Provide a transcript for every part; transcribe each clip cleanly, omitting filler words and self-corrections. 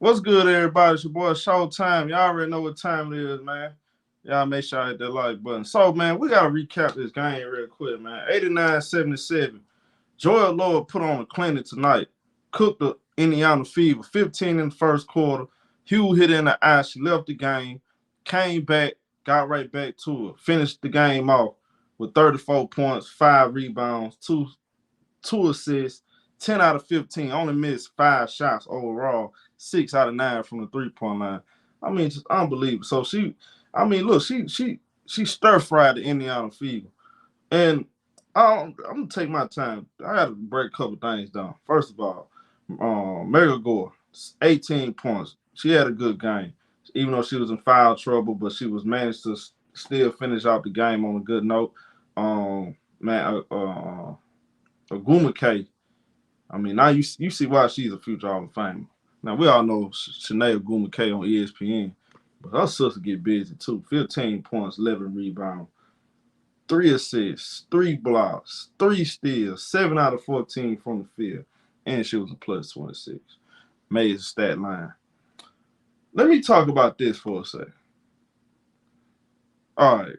What's good, everybody? It's your boy Showtime. Y'all already know what time it is, man. Y'all make sure I hit that like button. So, man, we got to recap this game real quick, man. 89-77. Joel Lord put on a clinic tonight. Cooked the Indiana Fever. 15 in the first quarter. Hugh hit in the eye. She left the game. Came back. Got right back to it. Finished the game off with 34 points, 5 rebounds, two assists, 10 out of 15. Only missed 5 shots overall, 6 out of 9 from the 3-point line. I mean, just unbelievable. So look, she stir fried the Indiana Fever, and I'm gonna take my time. I got to break a couple things down. First of all, Mega Gore, 18 points. She had a good game, even though she was in foul trouble, but she was managed to still finish out the game on a good note. Man, Aguma K. I mean, now you see why she's a future Hall of Famer. Now we all know Shanae Aguma K on ESPN, but her sister get busy too. 15 points, 11 rebounds, 3 assists, 3 blocks, 3 steals, 7 out of 14 from the field, and she was a plus 26. Amazing stat line. Let me talk about this for a second. All right,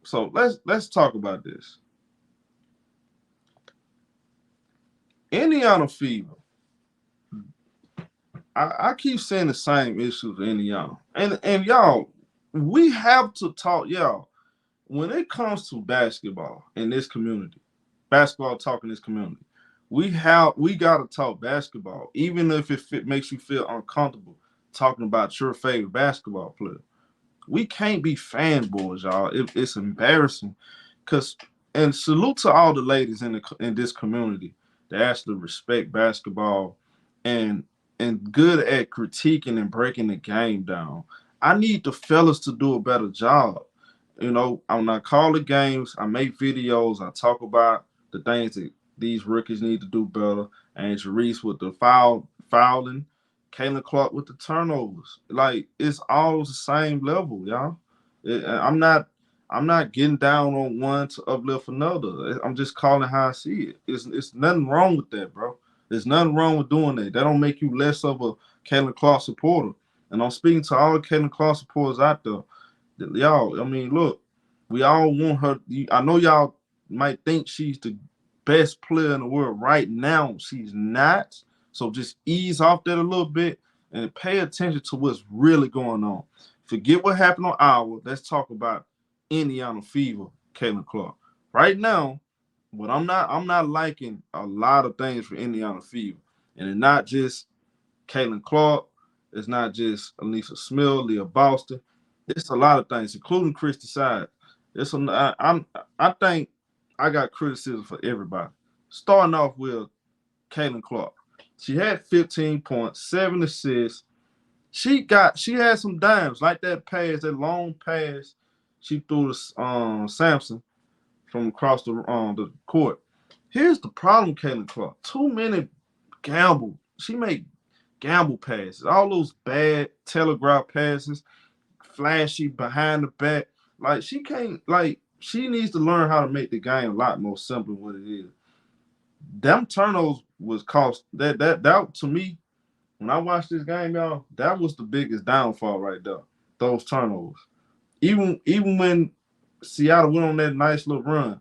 so let's talk about this. Indiana Fever. I keep saying the same issues with Indiana. And y'all, we have to talk, y'all, when it comes to basketball in this community, basketball talk in this community, we gotta talk basketball, even if it makes you feel uncomfortable talking about your favorite basketball player. We can't be fanboys, y'all. It's embarrassing. Cause and salute to all the ladies in this community that actually respect basketball and good at critiquing and breaking the game down. I need the fellas to do a better job. I'm not call the games. I make videos. I talk about the things that these rookies need to do better. Angel Reese with the fouling, Caitlin Clark with the turnovers. Like it's all the same level, y'all. I'm not getting down on one to uplift another. I'm just calling how I see it. It's nothing wrong with that, bro. There's nothing wrong with doing that. That don't make you less of a Caitlin Clark supporter. And I'm speaking to all the Caitlin Clark supporters out there. Y'all, I mean, look, we all want her. I know y'all might think she's the best player in the world right now. She's not. So just ease off that a little bit and pay attention to what's really going on. Forget what happened on Iowa. Let's talk about Indiana Fever, Caitlin Clark. Right now, but I'm not liking a lot of things for Indiana Fever. And it's not just Caitlin Clark, it's not just Elisa Smith, Leah Boston. It's a lot of things, including Christy Side. I think I got criticism for everybody. Starting off with Caitlin Clark. She had 15 points, 7 assists. She had some dimes like that pass, that long pass she threw to Sampson from across the court. Here's the problem, Caitlin Clark. Too many gamble. She made gamble passes. All those bad telegraph passes, flashy behind the back. Like she can't. Like she needs to learn how to make the game a lot more simple than what it is. Them turnovers was cost. That to me, when I watched this game, y'all, that was the biggest downfall right there. Those turnovers. Even when Seattle went on that nice little run,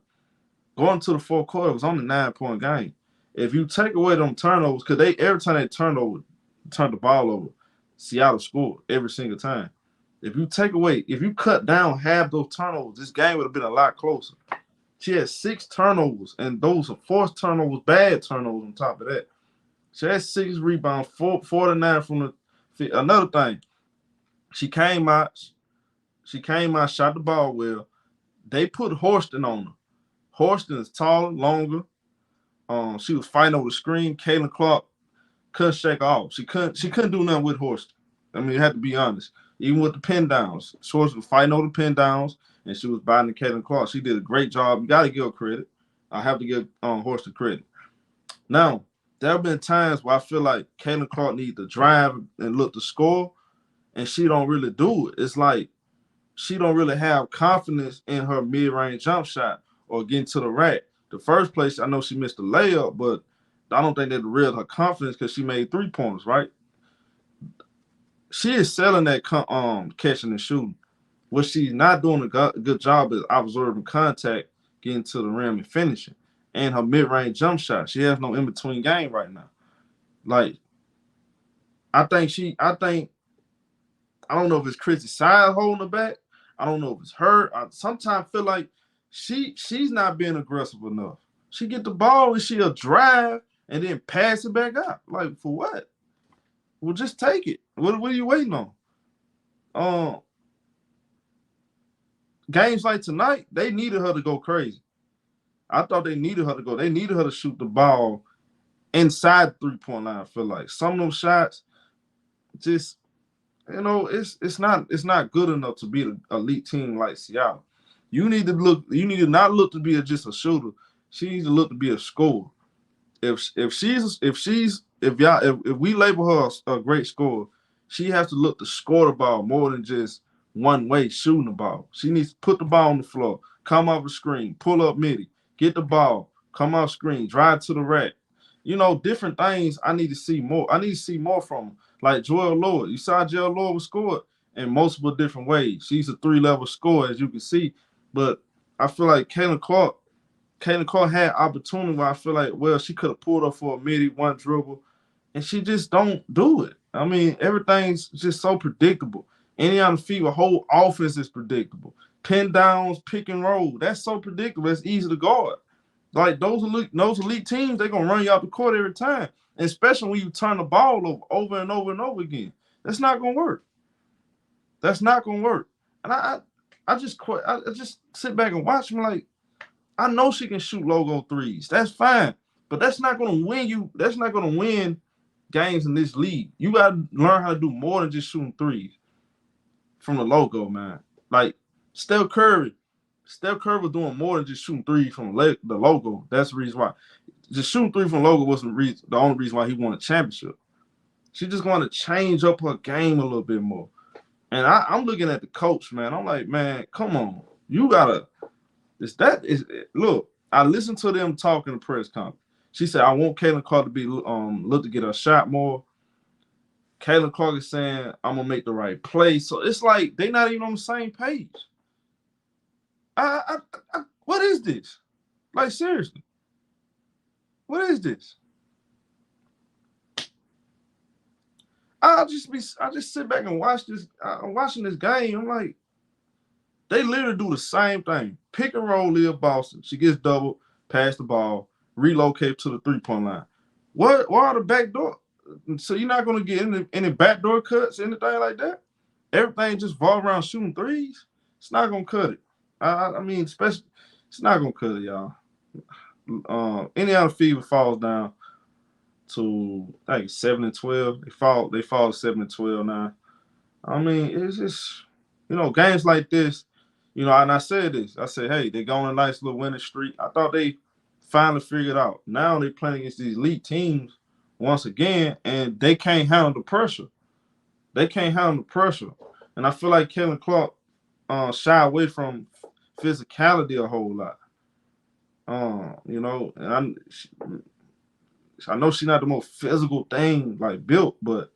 going to the fourth quarter, it was only a 9-point game. If you take away them turnovers, because they every time they turned the ball over, Seattle scored every single time. If you cut down half those turnovers, this game would have been a lot closer. She had 6 turnovers, and those are forced turnovers, bad turnovers on top of that. She had 6 rebounds, 49 from the. Another thing, she came out, shot the ball well. They put Horston on her. Horston is taller, longer. She was fighting over the screen. Caitlin Clark couldn't shake her off. She couldn't do nothing with Horston. I mean, you have to be honest. Even with the pin downs, Horston was fighting over the pin downs, and she was biting Caitlin Clark. She did a great job. You got to give her credit. I have to give Horston credit. Now, there have been times where I feel like Caitlin Clark needs to drive and look to score, and she don't really do it. It's like she don't really have confidence in her mid-range jump shot or getting to the rack. The first place, I know she missed the layup, but I don't think that real her confidence because she made 3 pointers, right? she is selling that catching and shooting. What she's not doing a good job is observing contact, getting to the rim and finishing, and her mid range jump shot. She has no in between game right now. Like I think I don't know if it's Chrissy side holding her back. I don't know if it's her. I sometimes feel like she's not being aggressive enough. She get the ball and she'll drive and then pass it back out. Like for what? Well, just take it. What are you waiting on? Um, Games like tonight, they needed her to go crazy. I thought they needed her to go. They needed her to shoot the ball inside the 3-point line. I feel like some of those shots, just it's not good enough to beat an elite team like Seattle. You need to look. You need to not look to be just a shooter. She needs to look to be a scorer. If we label her a great scorer, she has to look to score the ball more than just one way shooting the ball. She needs to put the ball on the floor, come off the screen, pull up midi, get the ball, come off screen, drive to the rack. Different things. I need to see more. I need to see more from her. Like Joel Lord. You saw Joel Lord was scored in multiple different ways. She's a 3-level scorer, as you can see. But I feel like Caitlin Clark had opportunity where I feel like, well, she could have pulled up for a midi, one dribble, and she just don't do it. I mean, everything's just so predictable. Any on the field, a whole offense is predictable. Pin downs, pick and roll, that's so predictable. It's easy to guard. Like those elite teams, they're gonna run you out the court every time. And especially when you turn the ball over and over and over again. That's not gonna work. That's not gonna work. And I just quit. I just sit back and watch them like I know she can shoot logo threes. That's fine. But that's not gonna win you. That's not gonna win games in this league. You gotta learn how to do more than just shooting threes from the logo, man. Like Steph Curry. Steph Curry was doing more than just shooting threes from the logo. That's the reason why. Just shooting three from the logo wasn't the only reason why he won a championship. She just want to change up her game a little bit more. And I'm looking at the coach, man. I'm like, man, come on. You gotta look, I listened to them talk in the press conference. She said, I want Caitlin Clark to be look to get her shot more. Caitlin Clark is saying, I'm gonna make the right play. So it's like they're not even on the same page. What is this? Like seriously, what is this? I just sit back and watch this. I'm watching this game. I'm like, they literally do the same thing. Pick and roll Leah Boston. She gets doubled, pass the ball, relocate to the 3-point line. What are the back door? So you're not gonna get any backdoor cuts, anything like that? Everything just revolve around shooting threes. It's not gonna cut it. I mean, especially it's not gonna cut it, y'all. Any other fever falls down to I think 7-12. They fall to 7-12 now. I mean, it's just games like this. And I said this. I said, hey, they go on a nice little winning streak. I thought they finally figured out. Now they playing against these elite teams once again, and they can't handle the pressure. They can't handle the pressure, and I feel like Kevin Clark shy away from physicality a whole lot. And I know she's not the most physical thing like built, but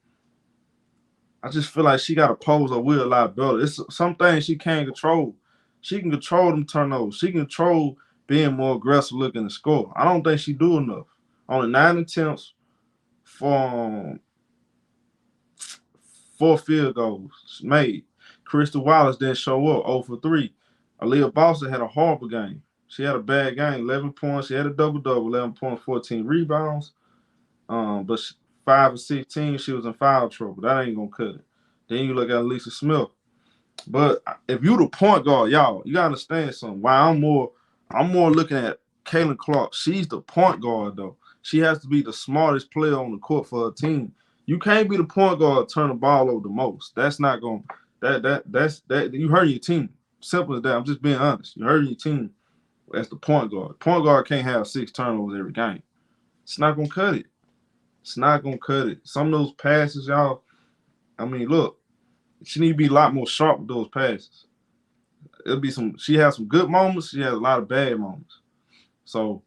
I just feel like she got to pose her will a lot better. It's some things she can't control. She can control them turnovers. She can control being more aggressive looking to score. I don't think she do enough. Only 9 attempts for 4 field goals made. Crystal Wallace didn't show up 0 for 3. Aaliyah Boston had a horrible game. She had a bad game, 11 points. She had a double-double, 11 points, 14 rebounds. But 5 of 16, she was in foul trouble. That ain't gonna cut it. Then you look at Lisa Smith. But if you the point guard, y'all, you gotta understand something. Why I'm more looking at Caitlin Clark. She's the point guard though. She has to be the smartest player on the court for her team. You can't be the point guard turn the ball over the most. That's not going that you hurt your team. Simple as that. I'm just being honest. You hurt your team as the point guard. Point guard can't have 6 turnovers every game. It's not gonna cut it. It's not gonna cut it. Some of those passes, y'all. I mean, look, she need to be a lot more sharp with those passes. It'll be some. She has some good moments. She has a lot of bad moments. So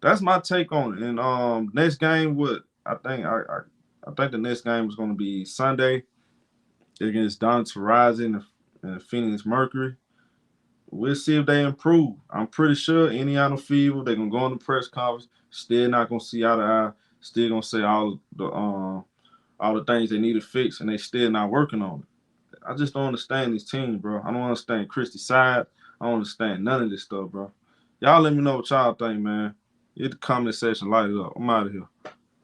that's my take on it. And next game, what I think the next game is going to be Sunday. against Don Rising and Phoenix Mercury. We'll see if they improve. I'm pretty sure Indiana Fever, they're gonna go on the press conference, still not gonna see eye to eye, still gonna say all the things they need to fix, and they still not working on it. I just don't understand these teams, bro. I don't understand Christie's side. I don't understand none of this stuff, bro. Y'all let me know what y'all think, man. Hit the comment section, light it up. I'm out of here.